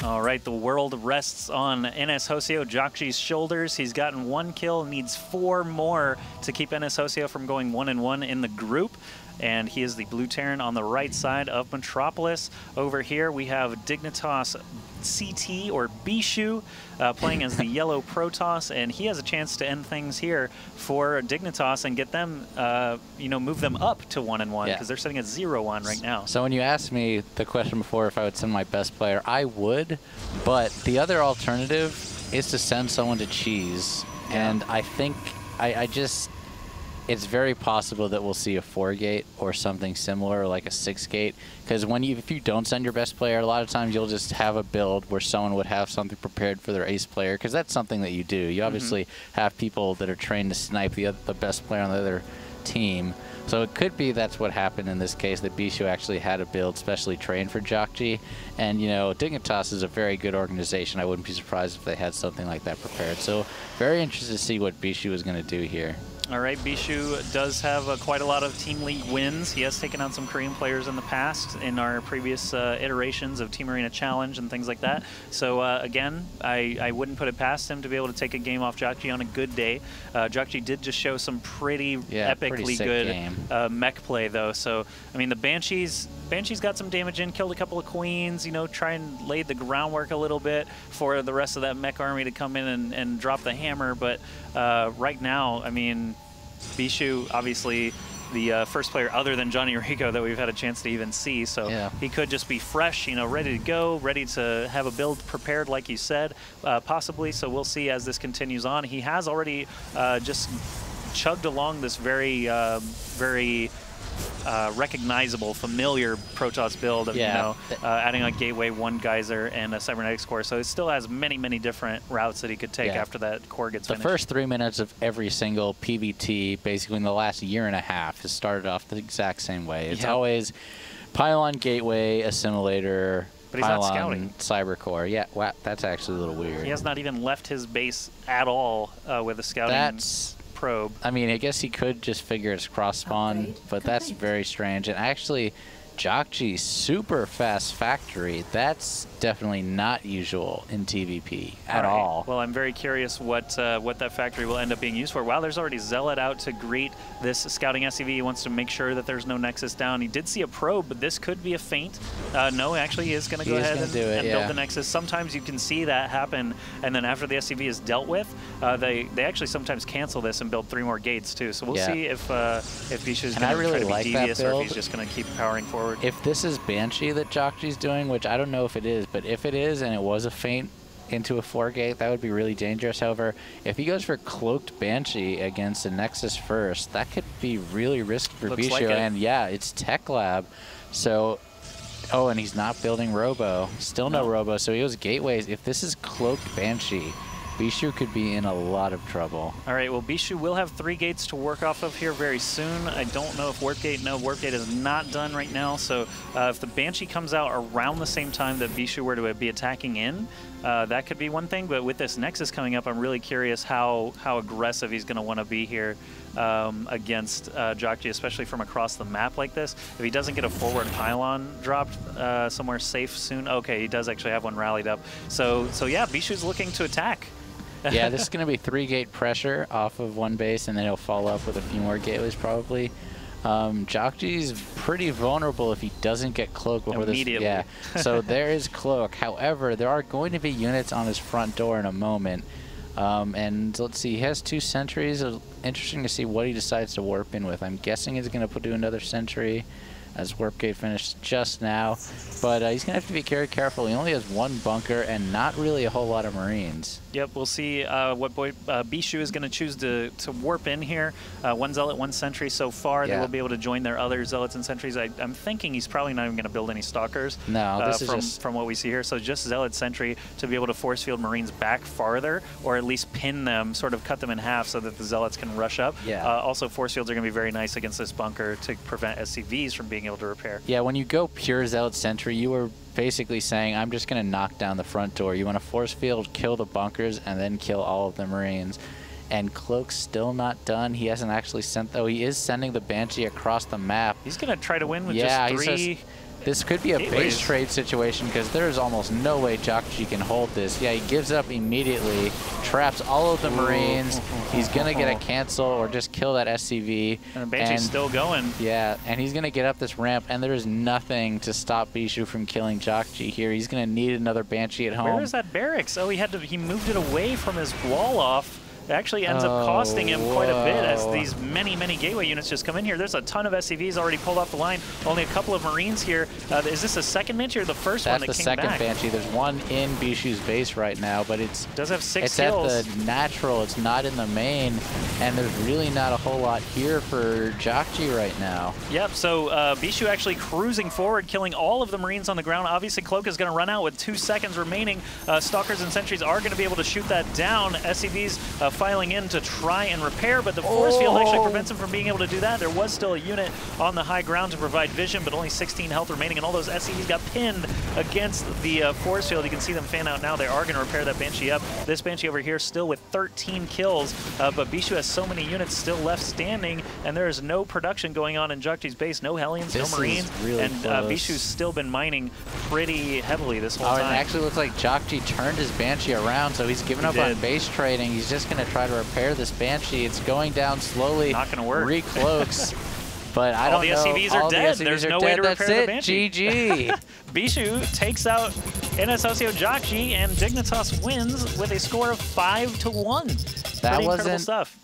All right, the world rests on NsHoSeo.Jakji's shoulders. He's gotten 1 kill, needs 4 more to keep NsHoSeo from going 1-1 in the group. And he is the blue Terran on the right side of Metropolis. Over here we have Dignitas CT or d.Bischu playing as the yellow Protoss, and he has a chance to end things here for Dignitas and get them, you know, move them up to 1-1 because they're sitting at 0-1 right now. So when you asked me the question before if I would send my best player, I would, but the other alternative is to send someone to cheese, and I think it's very possible that we'll see a 4-gate or something similar, like a 6-gate. Because if you don't send your best player, a lot of times you'll just have a build where someone would have something prepared for their ace player. Because that's something that you do. You obviously have people that are trained to snipe the best player on the other team. So it could be that's what happened in this case, that d.Bischu actually had a build specially trained for Jakji. And, you know, Dignitas is a very good organization. I wouldn't be surprised if they had something like that prepared. So very interested to see what d.Bischu is going to do here. All right, d.Bischu does have quite a lot of Team League wins. He has taken out some Korean players in the past in our previous iterations of Team Arena Challenge and things like that. So again, I wouldn't put it past him to be able to take a game off Jakji on a good day. Jakji did just show some pretty epically good mech play though. So I mean, the Banshee's got some damage in, killed a couple of queens, you know, try and lay the groundwork a little bit for the rest of that mech army to come in and drop the hammer. But right now, I mean, d.Bischu, obviously the first player other than Johnny Rico that we've had a chance to even see, so he could just be fresh, you know, ready to go, ready to have a build prepared like you said, possibly. So we'll see as this continues on. He has already just chugged along this very recognizable, familiar Protoss build of, you know, adding a Gateway, 1 Geyser, and a Cybernetics Core. So it still has many, many different routes that he could take after that core gets finished. The first 3 minutes of every single PvT, basically in the last year and a half, has started off the exact same way. It's always Pylon, Gateway, Assimilator, but he's not scouting. Cyber Core. Yeah, wow, that's actually a little weird. He has not even left his base at all with a scouting probe. I mean, I guess he could just figure it's cross spawn, but that's very strange. And actually, Jakji's super fast factory, that's definitely not usual in TVP at all. Well, I'm very curious what that factory will end up being used for. Wow, there's already Zealot out to greet this scouting SCV. He wants to make sure that there's no Nexus down. He did see a probe, but this could be a feint. No, actually, he is going to go ahead and build the Nexus. Sometimes you can see that happen, and then after the SCV is dealt with, they actually sometimes cancel this and build 3 more gates too. So we'll see if d.Bischu is going to try to be devious or if he's just going to keep powering forward. If this is Banshee that Jakji's doing, which I don't know if it is, but if it is and it was a feint into a 4-gate, that would be really dangerous. However, if he goes for Cloaked Banshee against a Nexus first, that could be really risky for d.Bischu. And yeah, it's Tech Lab. So, oh, and he's not building Robo. Still no Robo. So he goes Gateways. If this is Cloaked Banshee, d.Bischu could be in a lot of trouble. All right, well, d.Bischu will have 3 gates to work off of here very soon. I don't know if Warp Gate, no, Warp Gate is not done right now. So if the Banshee comes out around the same time that d.Bischu were to be attacking in, that could be one thing. But with this Nexus coming up, I'm really curious how aggressive he's going to want to be here against Jakji, especially from across the map like this. If he doesn't get a forward pylon dropped somewhere safe soon, okay, he does actually have one rallied up. So yeah, d.Bischu's looking to attack. Yeah, this is going to be 3-gate pressure off of 1 base, and then he'll follow up with a few more gateways probably. Jakji's pretty vulnerable if he doesn't get Cloak before this. Yeah, so there is Cloak. However, there are going to be units on his front door in a moment. And let's see, he has 2 sentries. Interesting to see what he decides to warp in with. I'm guessing he's going to do another sentry, as Warp Gate finished just now. But he's going to have to be very careful. He only has 1 bunker and not really a whole lot of Marines. Yep, we'll see what d.Bischu is going to choose to warp in here. 1 Zealot, 1 Sentry so far. They will be able to join their other Zealots and Sentries. I'm thinking he's probably not even going to build any Stalkers. No, this is from what we see here. So just Zealot Sentry to be able to force field Marines back farther, or at least pin them, sort of cut them in half so that the Zealots can rush up. Also, force fields are going to be very nice against this bunker to prevent SCVs from being able to repair. Yeah, when you go pure Zealot Sentry, you were basically saying, I'm just going to knock down the front door. You want to force field, kill the bunkers, and then kill all of the Marines. And Cloak's still not done. He hasn't actually sent, though he is sending the Banshee across the map. He's going to try to win with just 3 This could be a base trade situation because there's almost no way Jjakji can hold this. Yeah, he gives up immediately, traps all of the Marines. He's going to get a cancel or just kill that SCV. And Banshee's still going. Yeah, and he's going to get up this ramp, and there is nothing to stop Bischu from killing Jjakji here. He's going to need another Banshee at home. Where is that barracks? Oh, he moved it away from his wall off. It actually ends up costing him quite a bit as these many gateway units just come in here. There's a ton of SCVs already pulled off the line. Only a couple of Marines here. Is this the second Banshee or the first one that came back? That's the second Banshee. There's one in Bischu's base right now, but it does have 6 kills. It's at the natural. It's not in the main, and there's really not a whole lot here for Jjakji right now. Yep, so Bischu actually cruising forward, killing all of the Marines on the ground. Obviously, Cloak is going to run out with 2 seconds remaining. Stalkers and Sentries are going to be able to shoot that down. SCVs filing in to try and repair, but the force field actually prevents him from being able to do that. There was still a unit on the high ground to provide vision, but only 16 health remaining, and all those SCVs got pinned against the force field. You can see them fan out now. They are going to repair that Banshee up. This Banshee over here still with 13 kills, but Bischu has so many units still left standing, and there is no production going on in Jjakji's base. No Hellions, no Marines, really and Bischu's still been mining pretty heavily this whole time. It actually looks like Jjakji turned his Banshee around, so he's given up on base trading. He's just going to try to repair this Banshee. It's going down slowly. Not going to work. Recloaks. But I don't know. All the SCVs are dead. There's no way to repair the Banshee. GG. Bischu takes out NsHoSeo.Jjakji, and Dignitas wins with a score of 5-1. Pretty incredible stuff.